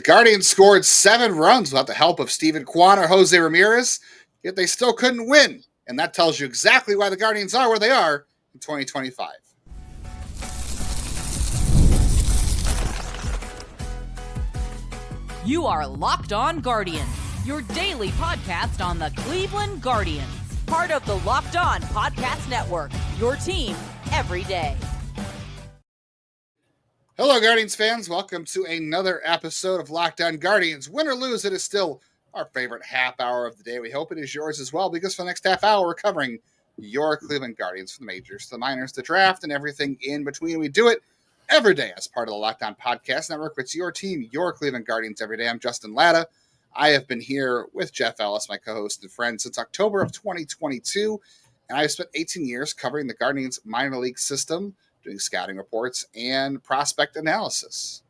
Guardians scored 7 runs without the help of Steven Kwan or Jose Ramirez, yet they still couldn't win. And that tells you exactly why the Guardians are where they are in 2025. You are Locked On Guardians, your daily podcast on the Cleveland Guardians. Part of the Locked On Podcast Network, your team every day. Hello, Guardians fans. Welcome to another episode of Locked On Guardians. Win or lose, it is still our favorite half hour of the day. We hope it is yours as well, because for the next half hour, we're covering your Cleveland Guardians, from the majors to the minors, the draft, and everything in between. We do it every day as part of the Locked On Podcast Network. It's your team, your Cleveland Guardians every day. I'm Justin Lada. I have been here with Jeff Ellis, my co-host and friend, since October of 2022, and I've spent 18 years covering the Guardians minor league system, doing scouting reports and prospect analysis.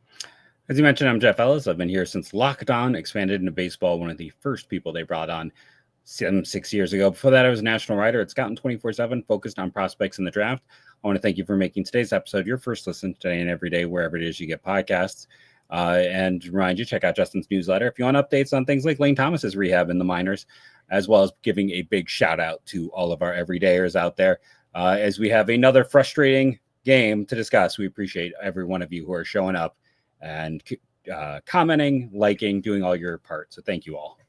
As you mentioned, I'm Jeff Ellis. I've been here since Locked On expanded into baseball, one of the first people they brought on 6 years ago. Before that, I was a national writer at Scouting 24/7, focused on prospects in the draft. I want to thank you for making today's episode your first listen today and every day, wherever it is you get podcasts. And remind you, check out Justin's newsletter if you want updates on things like Lane Thomas's rehab in the minors, as well as giving a big shout out to all of our everydayers out there. As we have another frustrating game to discuss, we appreciate every one of you who are showing up and commenting, liking, doing all your part. So thank you all.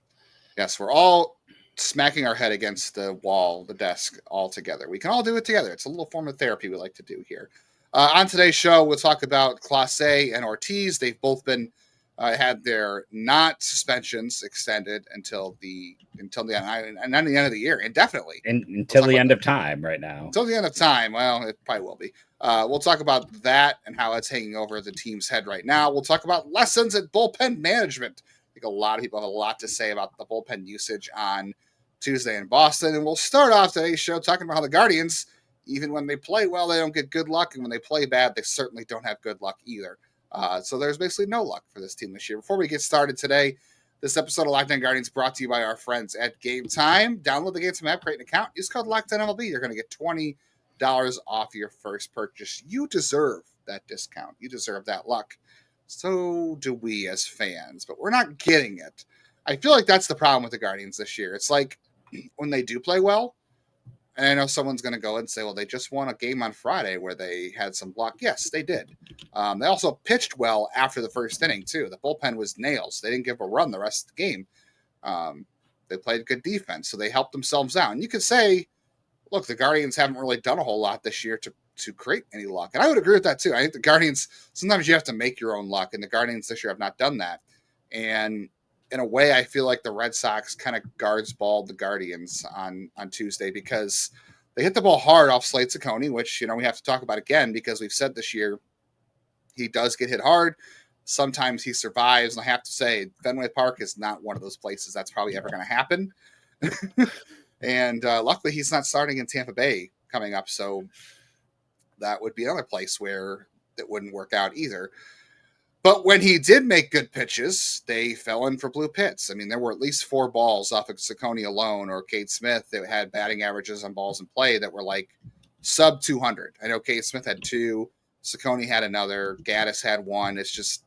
Yes, we're all smacking our head against the wall, the desk, all together. We can all do it together. It's a little form of therapy we like to do here. On today's show, we'll talk about Clase and Ortiz. They've both been had their not suspensions extended until the end of the year, indefinitely. Until the end of time right now. Until the end of time. Well, it probably will be. We'll talk about that and how it's hanging over the team's head right now. We'll talk about lessons at bullpen management. I think a lot of people have a lot to say about the bullpen usage on Tuesday in Boston. And we'll start off today's show talking about how the Guardians, even when they play well, they don't get good luck. And when they play bad, they certainly don't have good luck either. So there's basically no luck for this team this year. Before we get started today, this episode of Locked On Guardians brought to you by our friends at Game Time. Download the Game Time app, create an account, use code Locked On MLB. You're going to get $20 off your first purchase. You deserve that discount. You deserve that luck. So do we as fans, but we're not getting it. I feel like that's the problem with the Guardians this year. It's like when they do play well, and I know someone's going to go and say, well, they just won a game on Friday where they had some luck. Yes, they did. They also pitched well after the first inning, too. The bullpen was nails. They didn't give a run the rest of the game. They played good defense, so they helped themselves out. And you could say, look, the Guardians haven't really done a whole lot this year to create any luck. And I would agree with that, too. I think the Guardians, sometimes you have to make your own luck, and the Guardians this year have not done that. And in a way, I feel like the Red Sox kind of guards balled the Guardians on Tuesday, because they hit the ball hard off Slade Cecconi, which, we have to talk about again, because we've said this year he does get hit hard. Sometimes he survives. And I have to say, Fenway Park is not one of those places that's probably ever going to happen. And luckily, he's not starting in Tampa Bay coming up. So that would be another place where it wouldn't work out either. But when he did make good pitches, they fell in for blue pits. I mean, there were at least 4 balls off of Cecconi alone, or Cade Smith, that had batting averages on balls in play that were like sub 200. I know Cade Smith had 2, Cecconi had another, Gaddis had 1. It's just,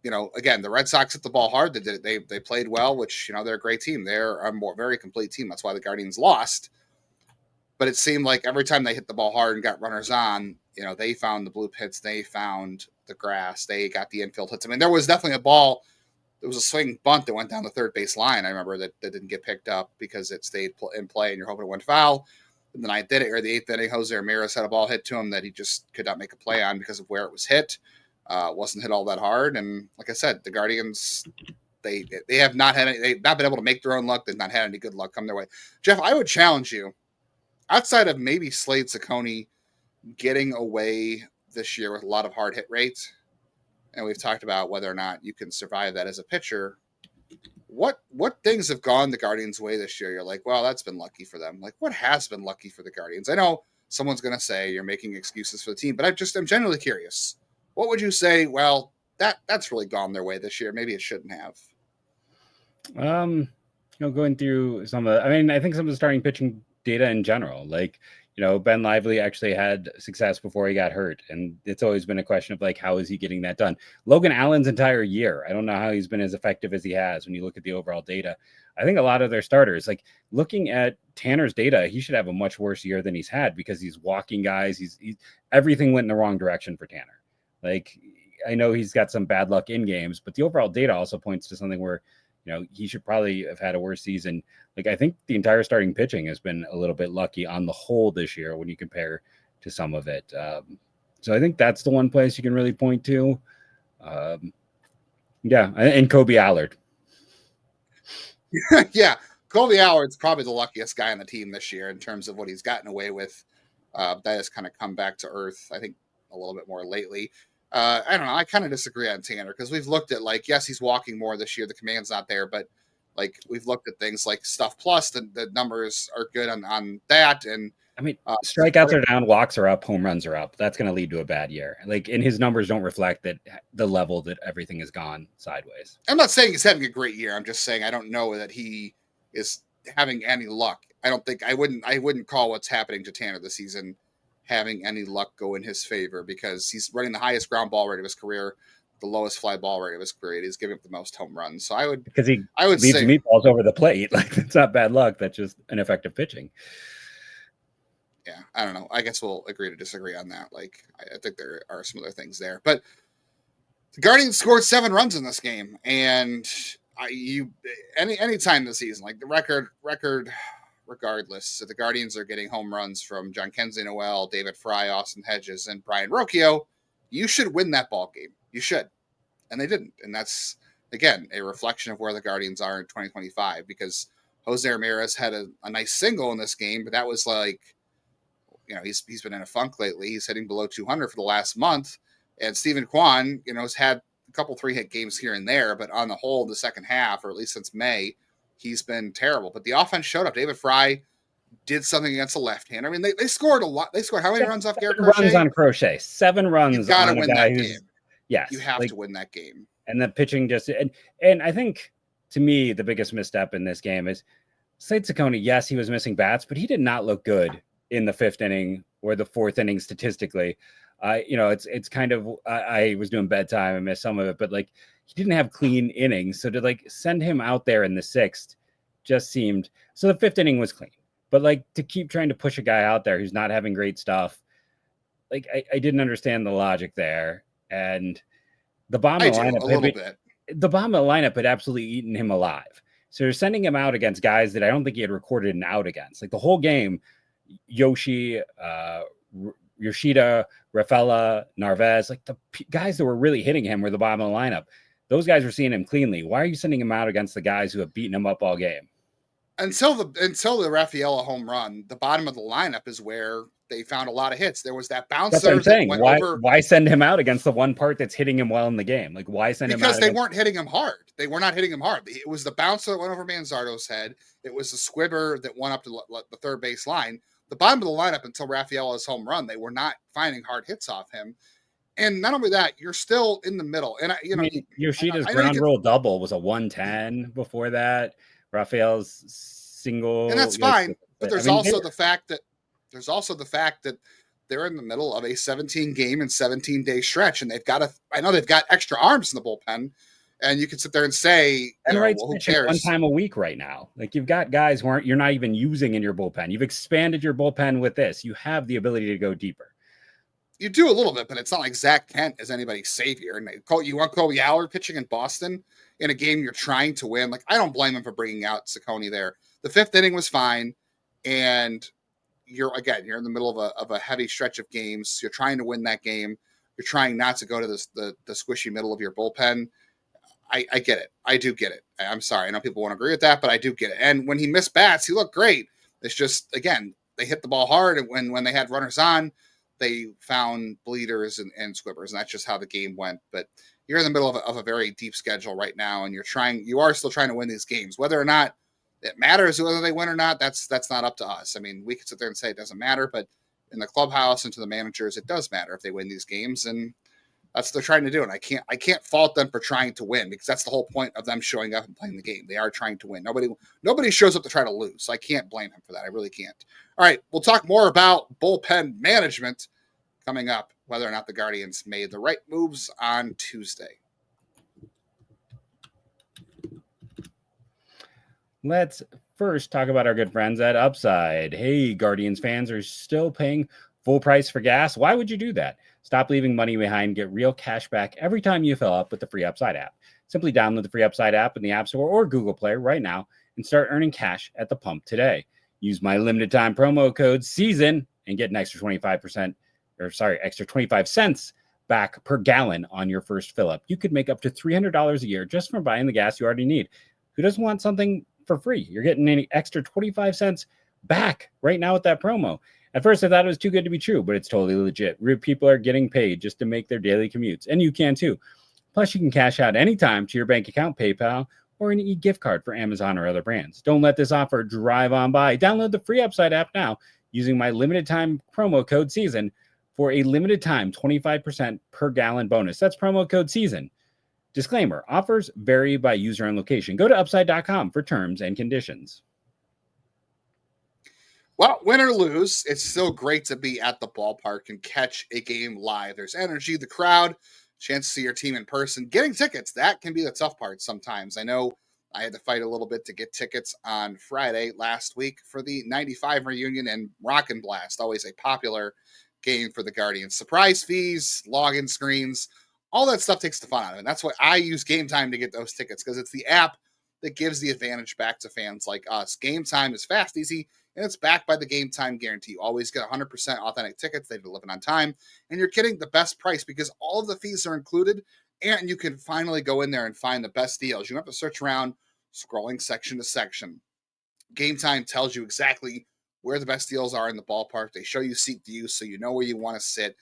again, the Red Sox hit the ball hard. They played well, which, they're a great team. They're a very complete team. That's why the Guardians lost. But it seemed like every time they hit the ball hard and got runners on, they found the blue pits, they found the grass, they got the infield hits. I mean, there was definitely a ball. There was a swing bunt that went down the third base line. I remember that didn't get picked up because it stayed in play and you're hoping it went foul. And then the 8th inning, Jose Ramirez had a ball hit to him that he just could not make a play on because of where it was hit. It wasn't hit all that hard. And like I said, the Guardians, they have not had they've not been able to make their own luck. They've not had any good luck come their way. Jeff, I would challenge you, outside of maybe Slade Cecconi getting away this year with a lot of hard hit rates, and we've talked about whether or not you can survive that as a pitcher, what things have gone the Guardians' way this year? You're like, well, that's been lucky for them. Like, what has been lucky for the Guardians? I know someone's going to say you're making excuses for the team, but I'm genuinely curious. What would you say? Well, that's really gone their way this year. Maybe it shouldn't have. Going through I think some of the starting pitching data in general, like Ben Lively actually had success before he got hurt. And it's always been a question of like, how is he getting that done? Logan Allen's entire year, I don't know how he's been as effective as he has when you look at the overall data. I think a lot of their starters, like looking at Tanner's data, he should have a much worse year than he's had because he's walking guys. He's everything went in the wrong direction for Tanner. Like, I know he's got some bad luck in games, but the overall data also points to something where, he should probably have had a worse season. Like, I think the entire starting pitching has been a little bit lucky on the whole this year when you compare to some of it. So I think that's the one place you can really point to. And Kobe Allard. Yeah, Kobe Allard's probably the luckiest guy on the team this year in terms of what he's gotten away with. That has kind of come back to earth, I think, a little bit more lately. I don't know. I kind of disagree on Tanner because we've looked at yes, he's walking more this year. The command's not there, but we've looked at things like Stuff Plus. The numbers are good on that. And I mean, strikeouts are down, walks are up, home runs are up. That's going to lead to a bad year. And his numbers don't reflect that the level that everything has gone sideways. I'm not saying he's having a great year. I'm just saying I don't know that he is having any luck. I wouldn't call what's happening to Tanner this season having any luck go in his favor because he's running the highest ground ball rate of his career, the lowest fly ball rate of his career. He's giving up the most home runs. So I would leaves say meatballs over the plate. That's not bad luck. That's just ineffective pitching. Yeah, I don't know. I guess we'll agree to disagree on that. I think there are some other things there, but the Guardians scored 7 runs in this game, and any time this season, the record. Regardless, so the Guardians are getting home runs from John Kenzie Noel, David Fry, Austin Hedges, and Brian Rocchio. You should win that ball game. You should. And they didn't. And that's, again, a reflection of where the Guardians are in 2025 because Jose Ramirez had a nice single in this game, but that was he's been in a funk lately. He's hitting below 200 for the last month. And Stephen Kwan, has had a couple 3-hit games here and there, but on the whole, the second half, or at least since May, he's been terrible, but the offense showed up. David Fry did something against the left-hander. I mean, they scored a lot. They scored how many runs off Garrett Crochet? Runs on Crochet. 7 runs. You've got to win that game. Yes, you have to win that game. And the pitching and I think to me the biggest misstep in this game is Slade Cecconi. Yes, he was missing bats, but he did not look good in the 5th inning or the 4th inning statistically. It's kind of I was doing bedtime. I missed some of it, but he didn't have clean innings. So to send him out there in the 6th just seemed, so the 5th inning was clean, but to keep trying to push a guy out there who's not having great stuff. I didn't understand the logic there. And the bottom of the lineup, the bottom of the lineup had absolutely eaten him alive. So they're sending him out against guys that I don't think he had recorded an out against. The whole game, Yoshi, Yoshida, Rafaela, Narvaez, the guys that were really hitting him were the bottom of the lineup. Those guys were seeing him cleanly. Why are you sending him out against the guys who have beaten him up all game? Until the Rafaela home run, the bottom of the lineup is where they found a lot of hits. There was that bouncer. That's what I'm saying. Why send him out against the one part that's hitting him well in the game? Why send him out? Because they weren't hitting him hard. They were not hitting him hard. It was the bouncer that went over Manzardo's head. It was the squibber that went up to the third base line. The bottom of the lineup until Rafaela's home run, they were not finding hard hits off him. And not only that, you're still in the middle. And Yoshida's ground rule double was a 110 before that. Rafael's single, and that's fine. But there's also the fact that they're in the middle of a 17-game and 17-day stretch, and they've got extra arms in the bullpen. And you can sit there and say, who cares? One time a week right now. You've got guys who you're not even using in your bullpen. You've expanded your bullpen with this. You have the ability to go deeper. You do a little bit, but it's not like Zach Kent is anybody's savior. And you want Kobe Allard pitching in Boston in a game you're trying to win. I don't blame him for bringing out Cecconi there. The 5th inning was fine, and you're in the middle of a heavy stretch of games. You're trying to win that game. You're trying not to go to the squishy middle of your bullpen. I get it. I do get it. I'm sorry. I know people won't agree with that, but I do get it. And when he missed bats, he looked great. It's just, again, they hit the ball hard, and when they had runners on, they found bleeders and squibbers, and that's just how the game went. But you're in the middle of a very deep schedule right now, and you are still trying to win these games. Whether or not it matters whether they win or not, that's not up to us. I mean, we could sit there and say it doesn't matter, but in the clubhouse and to the managers, it does matter if they win these games. And That's what they're trying to do, and I can't fault them for trying to win, because that's the whole point of them showing up and playing the game. They are trying to win. Nobody shows up to try to lose, so I can't blame him for that. I really can't. All right, we'll talk more about bullpen management coming up, whether or not the Guardians made the right moves on Tuesday. Let's first talk about our good friends at Upside. Hey, Guardians fans are still paying full price for gas. Why would you do that? Stop leaving money behind. Get real cash back every time you fill up with the free Upside app. Simply download the free Upside app in the App Store or Google Play right now and start earning cash at the pump today. Use my limited time promo code SEASON and get an extra 25 cents back per gallon on your first fill up. You could make up to $300 a year just from buying the gas you already need. Who doesn't want something for free? You're getting an extra 25 cents back right now with that promo. At first, I thought it was too good to be true, but it's totally legit. Real people are getting paid just to make their daily commutes, and you can too. Plus, you can cash out anytime to your bank account, PayPal, or an e-gift card for Amazon or other brands. Don't let this offer drive on by. Download the free Upside app now using my limited time promo code SEASON for a limited time 25% per gallon bonus. That's promo code SEASON. Disclaimer, offers vary by user and location. Go to upside.com for terms and conditions. Well, win or lose, it's still great to be at the ballpark and catch a game live. There's energy, the crowd, chance to see your team in person. Getting tickets, that can be the tough part sometimes. I know I had to fight a little bit to get tickets on Friday last week for the 95 reunion and Rockin' Blast, always a popular game for the Guardians. Surprise fees, login screens, all that stuff takes the fun out of it. And that's why I use Game Time to get those tickets, because it's the app that gives the advantage back to fans like us. Game Time is fast, easy, and it's backed by the Game Time guarantee. You always get 100% authentic tickets. They deliver on time, and you're getting the best price because all of the fees are included, and you can finally go in there and find the best deals. You don't have to search around scrolling section to section. Game Time tells you exactly where the best deals are in the ballpark. They show you seat views so you know where you want to sit.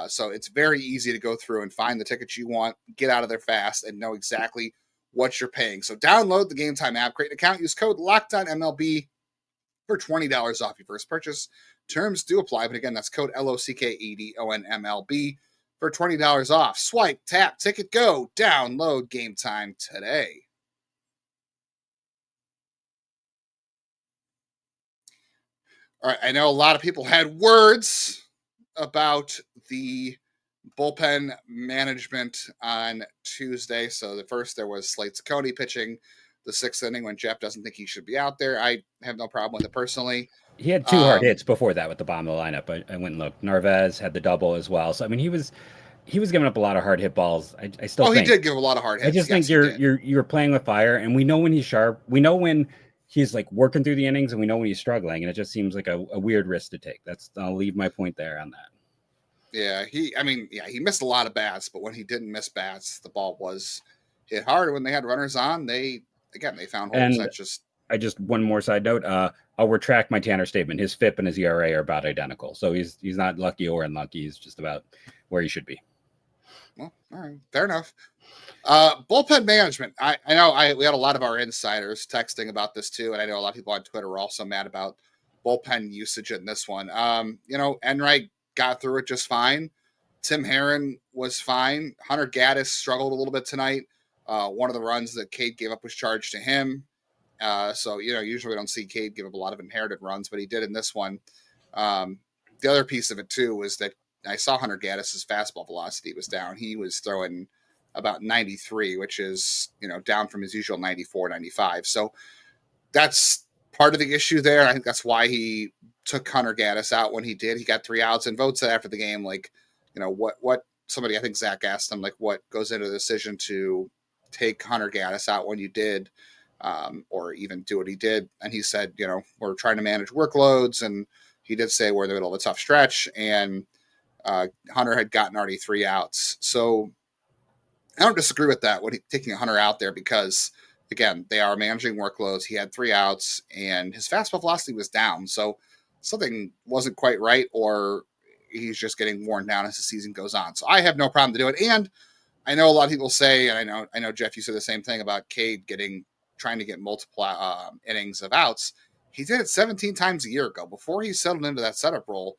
So it's very easy to go through and find the tickets you want, get out of there fast, and know exactly what you're paying. So download the Game Time app, create an account, use code LOCKEDONMLB for $20 off your first purchase. Terms do apply, but again, that's code LOCKEDONMLB for $20 off. Swipe, tap, ticket, go. Download Game Time today. All right, I know a lot of people had words about the bullpen management on Tuesday. So the first, there was Slade Cecconi pitching the sixth inning when Jeff doesn't think he should be out there. I have no problem with it personally. He had two hard hits before that with the bottom of the lineup. I went and looked. Narvaez had the double as well. So I mean, he was giving up a lot of hard hit balls. I still think he did give a lot of hard hits. I just think you're playing with fire, and we know when he's sharp. We know when he's like working through the innings, and we know when he's struggling, and it just seems like a weird risk to take. I'll leave my point there on that. Yeah, he missed a lot of bats, but when he didn't miss bats, the ball was hit hard. When they had runners on, they found holes. And one more side note. I'll retract my Tanner statement. His FIP and his ERA are about identical, so he's not lucky or unlucky. He's just about where he should be. Well, all right, fair enough. Bullpen management. I know we had a lot of our insiders texting about this too, and I know a lot of people on Twitter were also mad about bullpen usage in this one. Enright got through it just fine. Tim Herron was fine. Hunter Gaddis struggled a little bit tonight. One of the runs that Cade gave up was charged to him. So usually we don't see Cade give up a lot of inherited runs, but he did in this one. The other piece of it too was that I saw Hunter Gaddis' fastball velocity was down. He was throwing about 93, which is, down from his usual 94, 95. So that's part of the issue there. I think that's why he took Hunter Gaddis out when he did. He got 3 outs, and votes after the game, what somebody, I think Zach asked him, what goes into the decision to take Hunter Gaddis out when you did, or even do what he did. And he said, we're trying to manage workloads. And he did say we're in the middle of a tough stretch, and Hunter had gotten already 3 outs. So I don't disagree with that, taking Hunter out there, because again, they are managing workloads. He had 3 outs and his fastball velocity was down. So something wasn't quite right, or he's just getting worn down as the season goes on. So I have no problem to do it. And I know a lot of people say, and I know Jeff, you said the same thing about Cade trying to get multiple innings of outs. He did it 17 times a year ago before he settled into that setup role.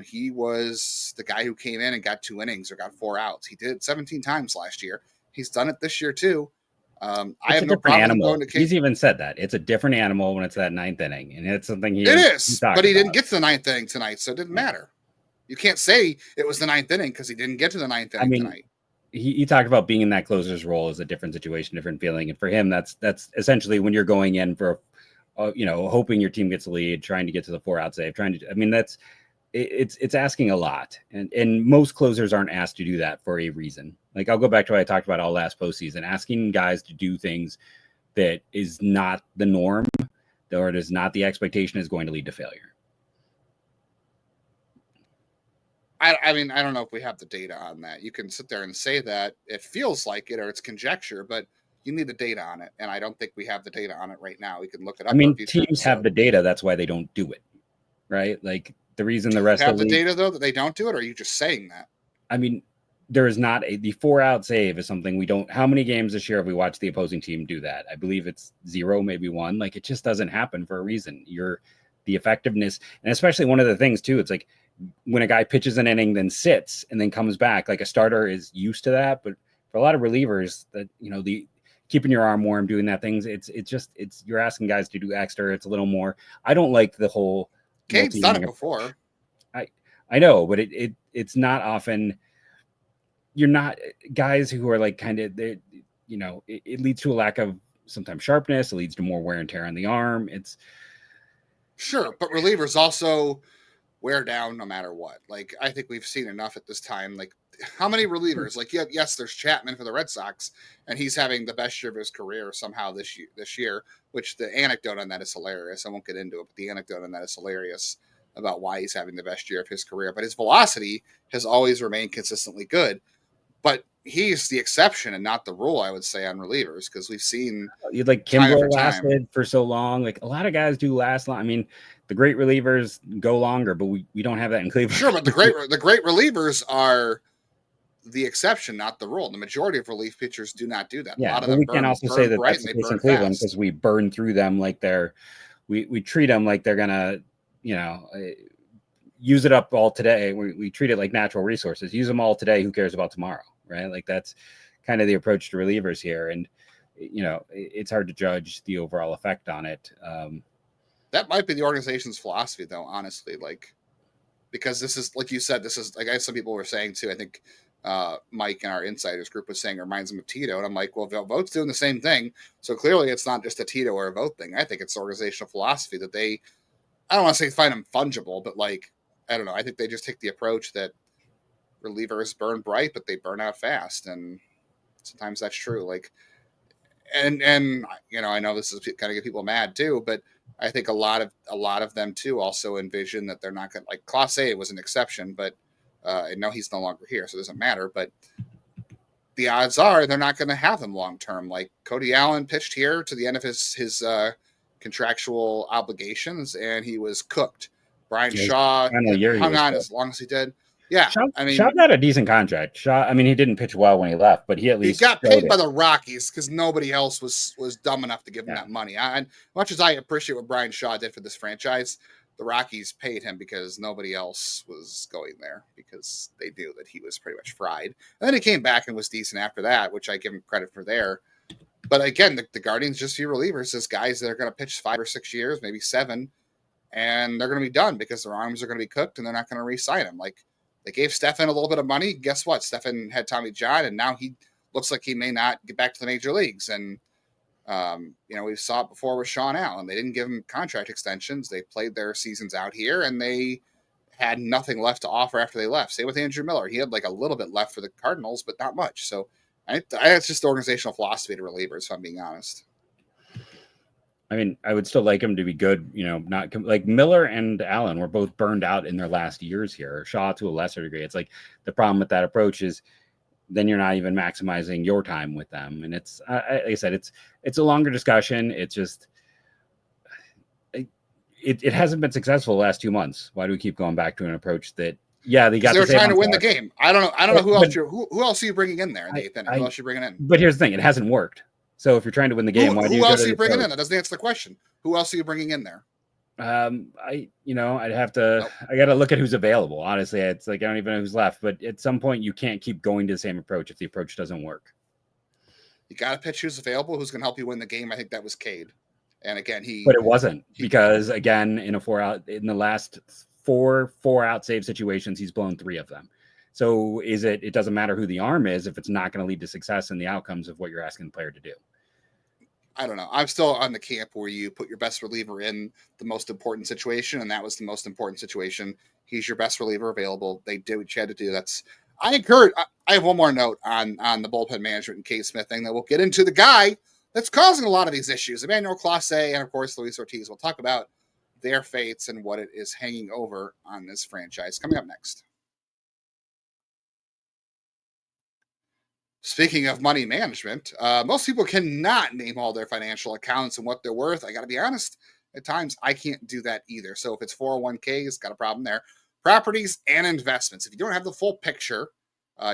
He was the guy who came in and got 2 innings or got 4 outs. He did it 17 times last year. He's done it this year too. I have no problem going to Cade. He's even said that it's a different animal when it's that 9th inning, and it's something it is. But he didn't get to the 9th inning tonight, so it didn't matter. You can't say it was the 9th inning because he didn't get to the 9th inning tonight. He talked about being in that closer's role is a different situation, different feeling, and for him, that's essentially when you're going in for, hoping your team gets the lead, trying to get to the 4-out save, it's asking a lot, and most closers aren't asked to do that for a reason. Like, I'll go back to what I talked about all last postseason, asking guys to do things that is not the norm, or it is not the expectation, is going to lead to failure. I mean, I don't know if we have the data on that. You can sit there and say that it feels like it or it's conjecture, but you need the data on it, and I don't think we have the data on it right now. We can look it up. I mean, teams have the data. That's why they don't do it, right? Like, the reason the rest of the data though that they don't do it, or are you just saying that? I mean, there is not the 4-out save is something we don't. How many games this year have we watched the opposing team do that? I believe it's 0, maybe 1. Like, it just doesn't happen for a reason. The effectiveness, and especially one of the things too, it's like when a guy pitches an inning, then sits and then comes back, like a starter is used to that. But for a lot of relievers, that, the keeping your arm warm, doing that things, it's you're asking guys to do extra. It's a little more. I don't like the whole. Cade's done it before. I know, but it's not often. You're not guys who are like kind of, it leads to a lack of sometimes sharpness. It leads to more wear and tear on the arm. It's sure, but relievers also wear down no matter what. Like, I think we've seen enough at this time. Like, how many relievers? Like, yes, there's Chapman for the Red Sox, and he's having the best year of his career somehow this year, which the anecdote on that is hilarious. I won't get into it, but the anecdote on that is hilarious about why he's having the best year of his career. But his velocity has always remained consistently good. But he's the exception and not the rule, I would say, on relievers, because we've seen you'd like Kimbrel lasted for so long. Like, a lot of guys do last long. I mean, the great relievers go longer, but we don't have that in Cleveland. Sure, but the great relievers are the exception, not the rule. The majority of relief pitchers do not do that. Yeah, a lot of them we can also say that that's the case in Cleveland because we burn through them like we treat them like they're gonna, use it up all today. We treat it like natural resources. Use them all today. Who cares about tomorrow, right? Like, that's kind of the approach to relievers here, and it's hard to judge the overall effect on it. That might be the organization's philosophy, though, honestly. Like, because this is, like you said, this is, like, some people were saying too. I think Mike in our insiders group was saying it reminds him of Tito, and I'm like, well, Vote's doing the same thing, so clearly it's not just a Tito or a Vote thing. I think it's organizational philosophy that they, I don't want to say find them fungible, but like, I don't know. I think they just take the approach that relievers burn bright, but they burn out fast, and sometimes that's true. Like, and I know this is kind of get people mad too, but I think a lot of them too also envision that they're not going to, like, Clase was an exception, but I know he's no longer here, so it doesn't matter. But the odds are they're not going to have him long term. Like, Cody Allen pitched here to the end of his contractual obligations, and he was cooked. Brian Shaw hung on as long as he did. Yeah, Shaw got a decent contract. Shaw, he didn't pitch well when he left, but he at least got paid by the Rockies because nobody else was dumb enough to give him that money. And much as I appreciate what Brian Shaw did for this franchise, the Rockies paid him because nobody else was going there because they knew that he was pretty much fried. And then he came back and was decent after that, which I give him credit for there. But again, the Guardians just view relievers as guys that are going to pitch 5 or 6 years, maybe 7, and they're going to be done because their arms are going to be cooked and they're not going to re-sign him. Like, they gave Stephan a little bit of money. Guess what? Stephan had Tommy John, and now he looks like he may not get back to the major leagues. And, we saw it before with Sean Allen. They didn't give him contract extensions. They played their seasons out here, and they had nothing left to offer after they left. Same with Andrew Miller. He had like a little bit left for the Cardinals, but not much. So it's just the organizational philosophy to relievers, if I'm being honest. I would still like him to be good, not like Miller and Allen were both burned out in their last years here. Shaw to a lesser degree. It's like the problem with that approach is then you're not even maximizing your time with them. And it's, like I said, it's a longer discussion. It's just, it hasn't been successful the last 2 months. Why do we keep going back to an approach that, they got they're trying to win the game. I don't know who else are you bringing in there? Who else are you bringing in? But here's the thing. It hasn't worked. So if you're trying to win the game, why do you who else are you bringing in? That doesn't answer the question. Who else are you bringing in there? I'd have to. Nope. I got to look at who's available. Honestly, it's like I don't even know who's left. But at some point, you can't keep going to the same approach if the approach doesn't work. You got to pitch who's available, who's going to help you win the game. I think that was Cade, and again, but it wasn't because again, in the last four out save situations, he's blown 3 of them. So it doesn't matter who the arm is if it's not going to lead to success in the outcomes of what you're asking the player to do. I don't know. I'm still on the camp where you put your best reliever in the most important situation, and that was the most important situation. He's your best reliever available. They did what you had to do. I encourage. I have one more note on the bullpen management and Cade Smith thing that we'll get into. The guy that's causing a lot of these issues, Emmanuel Clase, and of course Luis Ortiz. We'll talk about their fates and what it is hanging over on this franchise. Coming up next. Speaking of money management, most people cannot name all their financial accounts and what they're worth. I got to be honest, at times I can't do that either. So if it's 401ks, got a problem there. Properties and investments. If you don't have the full picture,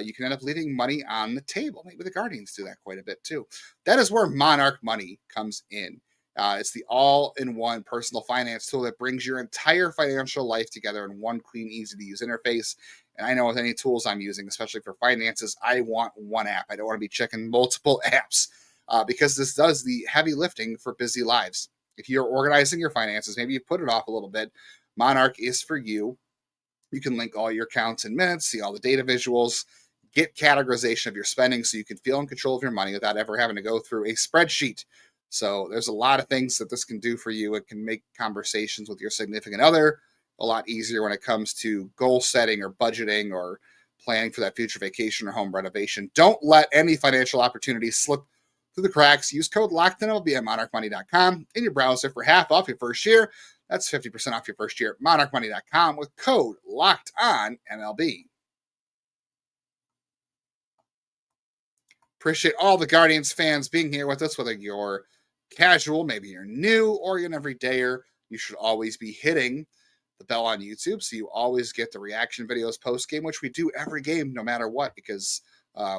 you can end up leaving money on the table. Maybe the Guardians do that quite a bit too. That is where Monarch Money comes in. It's the all-in-one personal finance tool that brings your entire financial life together in one clean, easy-to-use interface. And I know with any tools I'm using, especially for finances, I want one app. I don't want to be checking multiple apps because this does the heavy lifting for busy lives. If you're organizing your finances, maybe you put it off a little bit, Monarch is for you. You can link all your accounts in minutes, see all the data visuals, get categorization of your spending so you can feel in control of your money without ever having to go through a spreadsheet. So there's a lot of things that this can do for you. It can make conversations with your significant other a lot easier when it comes to goal setting or budgeting or planning for that future vacation or home renovation. Don't let any financial opportunities slip through the cracks. Use code LOCKEDON at monarchmoney.com in your browser for half off your first year. That's 50% off your first year at monarchmoney.com with code LOCKEDONMLB. Appreciate all the Guardians fans being here with us, whether you're casual, maybe you're new, or you're an everydayer. You should always be hitting the bell on YouTube so you always get the reaction videos post-game, which we do every game no matter what because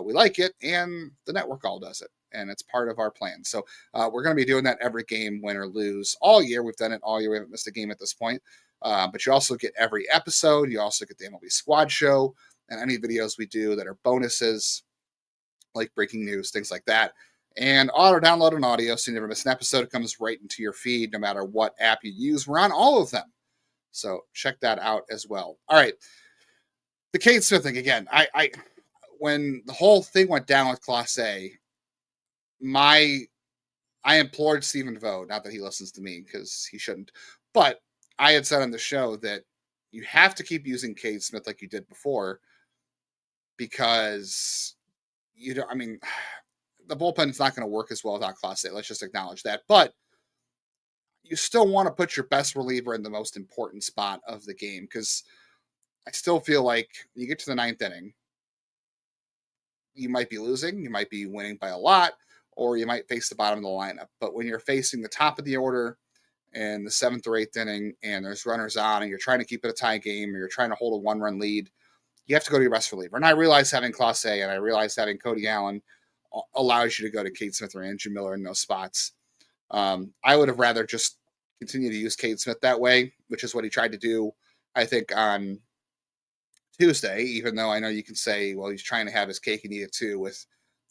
we like it and the network all does it, and it's part of our plan. So we're going to be doing that every game, win or lose, all year. We've done it all year. We haven't missed a game at this point. But you also get every episode. You also get the MLB Squad Show and any videos we do that are bonuses, like breaking news, things like that. And auto download an audio so you never miss an episode. It comes right into your feed no matter what app you use. We're on all of them. So check that out as well. All right. The Cade Smith thing again. I when the whole thing went down with Clase, I implored Stephen Vogt, not that he listens to me because he shouldn't, but I had said on the show that you have to keep using Cade Smith like you did before because the bullpen is not going to work as well without Clase. Let's just acknowledge that. But you still want to put your best reliever in the most important spot of the game because I still feel like you get to the 9th inning, you might be losing, you might be winning by a lot, or you might face the bottom of the lineup. But when you're facing the top of the order in the 7th or 8th inning and there's runners on and you're trying to keep it a tie game or you're trying to hold a 1-run lead, you have to go to your best reliever. And I realize having Clase and I realize having Cody Allen allows you to go to Cade Smith or Andrew Miller in those spots. I would have rather just continue to use Cade Smith that way, which is what he tried to do, I think, on Tuesday, even though I know you can say, well, he's trying to have his cake and eat it too with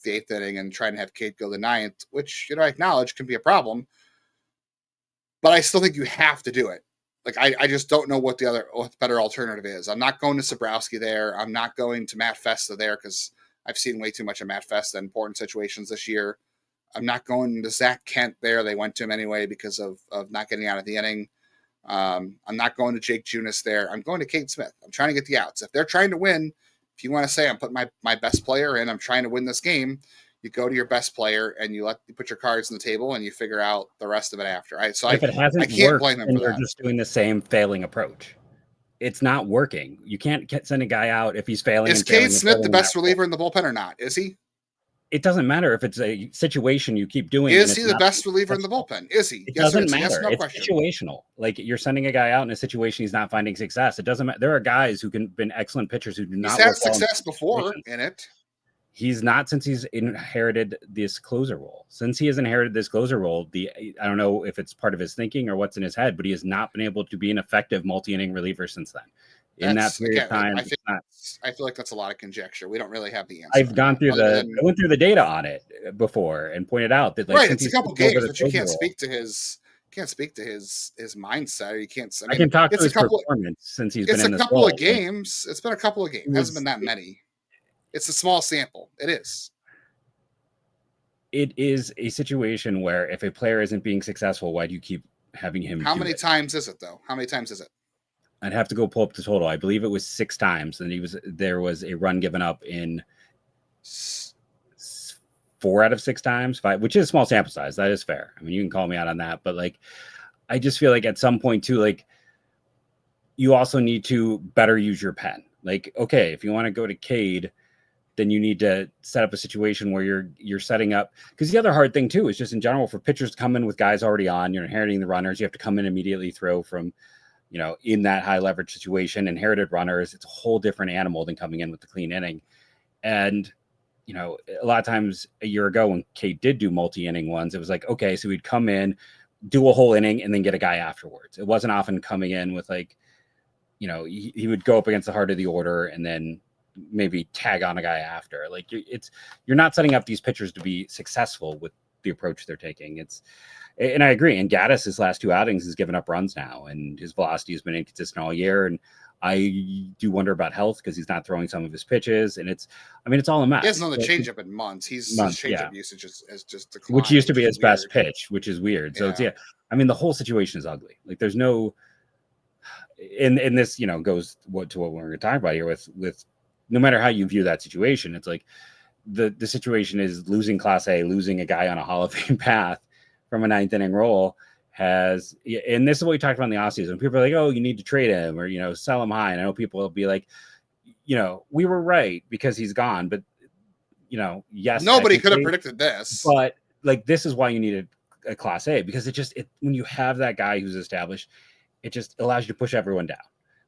the 8th inning and trying to have Cade go the 9th, which, I acknowledge can be a problem. But I still think you have to do it. Like, I just don't know what the better alternative is. I'm not going to Sobrowski there. I'm not going to Matt Festa there because I've seen way too much of Matt Festa in important situations this year. I'm not going to Zach Kent there. They went to him anyway because of not getting out of the inning. I'm not going to Jake Junis there. I'm going to Cade Smith. I'm trying to get the outs. If they're trying to win, if you want to say I'm putting my best player in, I'm trying to win this game, you go to your best player and you put your cards on the table and you figure out the rest of it after. If it hasn't worked, and you're just doing the same failing approach. It's not working. You can't send a guy out if he's failing. Is Cade Smith the best reliever in the bullpen or not? Is he? It doesn't matter if it's a situation you keep doing. Is he the best reliever in the bullpen? Is he? It doesn't matter. It's situational. Like, you're sending a guy out in a situation he's not finding success. It doesn't matter. There are guys who can been excellent pitchers who do not. He's had success before in it. He's not, since he's inherited this closer role. Since he has inherited this closer role, I don't know if it's part of his thinking or what's in his head, but he has not been able to be an effective multi-inning reliever since then. In that period of time, I feel like that's a lot of conjecture. We don't really have the answer. I've gone through I went through the data on it before and pointed out that, like, right, it's a couple games, but you can't speak to his mindset. Or you can't. I can talk to his performance since he's been in this role. It's a couple of games. It's been a couple of games. It hasn't been that many. It's a small sample. It is. It is a situation where if a player isn't being successful, why do you keep having him? How many times is it, though? How many times is it? I'd have to go pull up the total. I believe it was 6 times, and there was a run given up in 4 out of 6 times, 5, which is a small sample size. That is fair. I mean, you can call me out on that, but, like, I just feel like at some point too, like, you also need to better use your pen. Like, okay, if you want to go to Cade, then you need to set up a situation where you're setting up, because the other hard thing too is just in general for pitchers to come in with guys already on, you're inheriting the runners, you have to come in immediately, throw from, in that high leverage situation, inherited runners. It's a whole different animal than coming in with the clean inning. And, a lot of times a year ago when Cade did do multi-inning ones, it was like, okay, so we'd come in, do a whole inning and then get a guy afterwards. It wasn't often coming in with, like, he would go up against the heart of the order and then maybe tag on a guy after. Like, you're not setting up these pitchers to be successful with the approach they're taking. And I agree. And Gaddis, his last 2 outings, has given up runs now, and his velocity has been inconsistent all year. And I do wonder about health because he's not throwing some of his pitches, and it's all a mess. He hasn't done the changeup in months. His changeup usage has just declined, which used to be his best pitch, which is weird. So the whole situation is ugly. Like, there's no, and this goes to what we're going to talk about here with no matter how you view that situation, it's like the situation is losing Clase, losing a guy on a Hall of Fame path from a 9th inning role has, and this is what we talked about in the offseason. People are like, oh, you need to trade him or, sell him high. And I know people will be like, we were right because he's gone, but yes, nobody could have predicted this, but, like, this is why you needed a Clase, because when you have that guy who's established, it just allows you to push everyone down.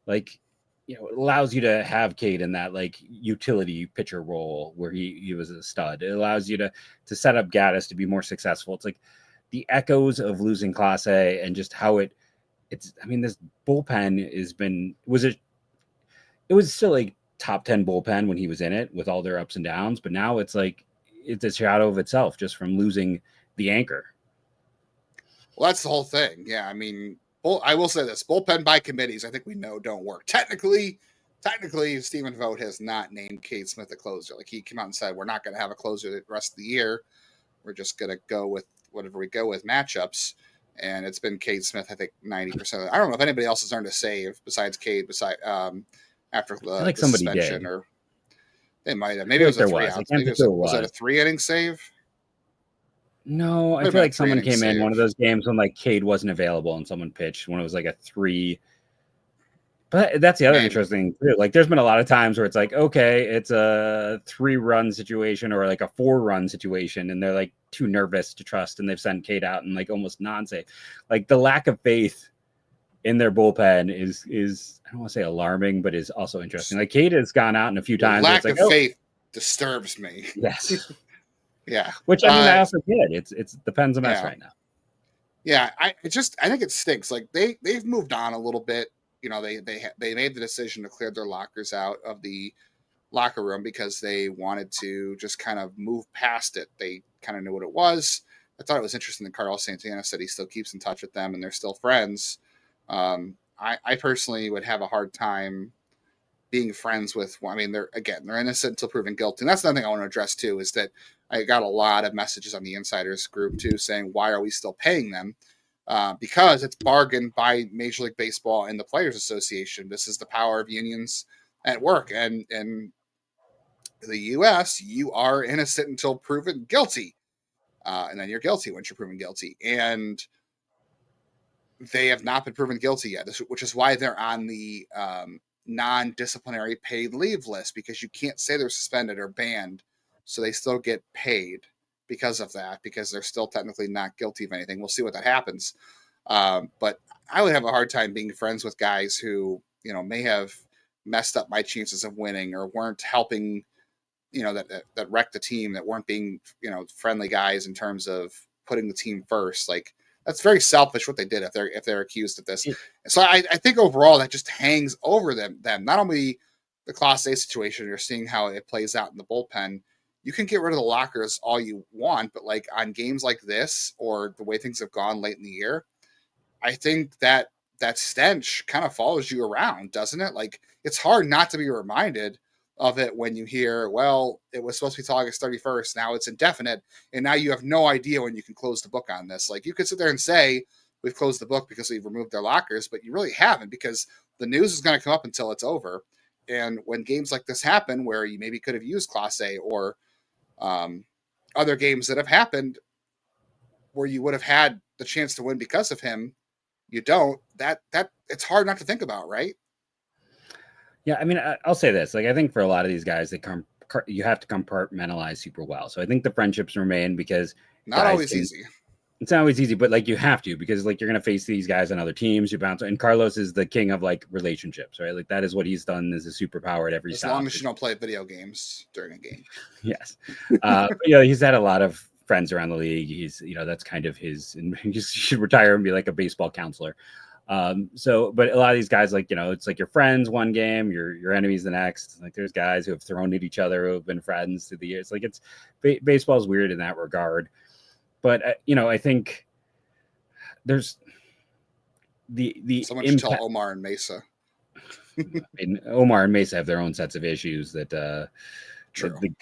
Like, it allows you to have Cade in that, like, utility pitcher role where he was a stud. It allows you to set up Gaddis to be more successful. It's like the echoes of losing Clase and just how this bullpen it was still a top 10 bullpen when he was in it with all their ups and downs, but now it's like it's a shadow of itself just from losing the anchor. Well, that's the whole thing. Yeah, I mean, I will say this: bullpen by committees, I think we know don't work. Technically, Stephen Vogt has not named Cade Smith a closer. Like, he came out and said, we're not going to have a closer the rest of the year. We're just going to go with whatever we go with matchups. And it's been Cade Smith, I think 90%. I don't know if anybody else has earned a save besides Cade, after the suspension, did. Or they might have. Maybe it was a 3 outs. Was it a 3-inning save? No, I feel like someone came in one of those games when, like, Cade wasn't available and someone pitched when it was like a 3. But that's the other interesting thing too. Like, there's been a lot of times where it's like, okay, it's a 3-run situation or like a 4-run situation, and they're like too nervous to trust, and they've sent Cade out and, like, almost non-safe. Like, the lack of faith in their bullpen is I don't want to say alarming, but is also interesting. Like, Cade has gone out in a few times. Lack of faith disturbs me. Yes. Yeah, which I also did. It's the pen's a mess right now. Yeah, I think it stinks. Like, they've moved on a little bit. They made the decision to clear their lockers out of the locker room because they wanted to just kind of move past it. They kind of knew what it was. I thought it was interesting that Carlos Santana said he still keeps in touch with them and they're still friends. I personally would have a hard time being friends with. I mean, they're innocent until proven guilty. And that's another thing I want to address too, is that I got a lot of messages on the insiders group too saying, why are we still paying them? Because it's bargained by Major League Baseball and the Players Association. This is the power of unions at work. And in the U.S., you are innocent until proven guilty. And then you're guilty once you're proven guilty. And they have not been proven guilty yet, which is why they're on the non-disciplinary paid leave list, because you can't say they're suspended or banned. So they still get paid because of that, because they're still technically not guilty of anything. We'll see what that happens. But I would have a hard time being friends with guys who, may have messed up my chances of winning or weren't helping that wrecked the team, that weren't being, friendly guys in terms of putting the team first. Like, that's very selfish what they did if they're accused of this. So I think overall that just hangs over them. Not only the Clase situation, you're seeing how it plays out in the bullpen. You can get rid of the lockers all you want, but like on games like this or the way things have gone late in the year, I think that stench kind of follows you around, doesn't it? Like, it's hard not to be reminded of it when you hear, well, it was supposed to be till August 31st. Now it's indefinite. And now you have no idea when you can close the book on this. Like, you could sit there and say, we've closed the book because we've removed their lockers, but you really haven't, because the news is going to come up until it's over. And when games like this happen, where you maybe could have used Clase or other games that have happened where you would have had the chance to win because of him, you don't, that it's hard not to think about, right? Yeah, I mean, I'll say this. Like, I think for a lot of these guys, you have to compartmentalize super well. So I think the friendships remain, because not always easy. It's not always easy, but like you have to, because like you're going to face these guys on other teams. You bounce, and Carlos is the king of like relationships, right? Like, that is what he's done as a superpower at every as stop. long as you don't play video games during a game. Yes. But, he's had a lot of friends around the league. He's, that's kind of his, and he should retire and be like a baseball counselor. But a lot of these guys, like, it's like your friends one game, your enemies the next. Like, there's guys who have thrown at each other, who have been friends through the years. Like, it's baseball's weird in that regard. But I think there's the someone should tell Omar and Mesa. And Omar and Mesa have their own sets of issues that that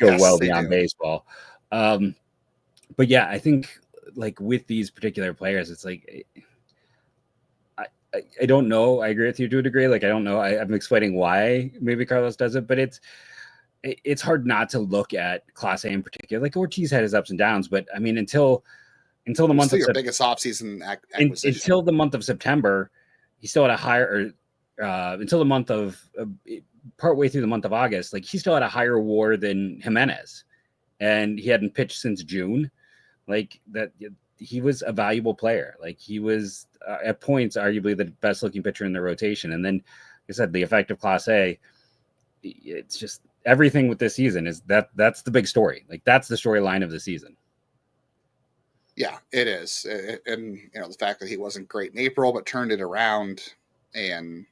go well beyond baseball. But yeah, I think like with these particular players, it's like, I don't know. I agree with you to a degree. Like, I don't know. I'm explaining why maybe Carlos does it, but it's hard not to look at Clase in particular. Like, Ortiz had his ups and downs, but I mean, until the month of your biggest offseason acquisition. Until the month of September, he still had a higher, until the month of partway through the month of August, like, he still had a higher WAR than Jimenez, and he hadn't pitched since June. Like, that, he was a valuable player. Like, he was at points arguably the best looking pitcher in the rotation. And then, like I said, the effect of Clase, it's just everything with this season is that's the big story. Like, that's the storyline of the season. Yeah, it is. And the fact that he wasn't great in April, but turned it around, and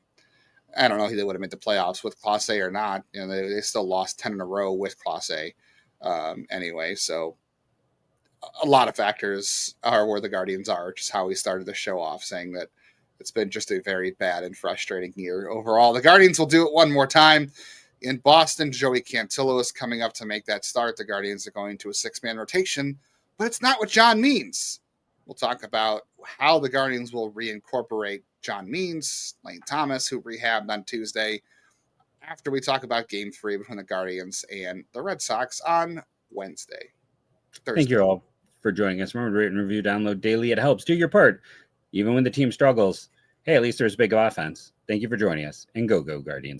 I don't know if they would have made the playoffs with Clase or not. They still lost 10 in a row with Clase anyway. So a lot of factors are where the Guardians are, just how we started the show off, saying that it's been just a very bad and frustrating year overall. The Guardians will do it one more time in Boston. Joey Cantillo is coming up to make that start. The Guardians are going to a 6-man rotation, but it's not what John means. We'll talk about how the Guardians will reincorporate John Means, Lane Thomas, who rehabbed on Tuesday, after we talk about Game 3 between the Guardians and the Red Sox on Thursday. Thank you all for joining us. Remember to rate and review, download daily. It helps. Do your part. Even when the team struggles, hey, at least there's big offense. Thank you for joining us, and go Guardians.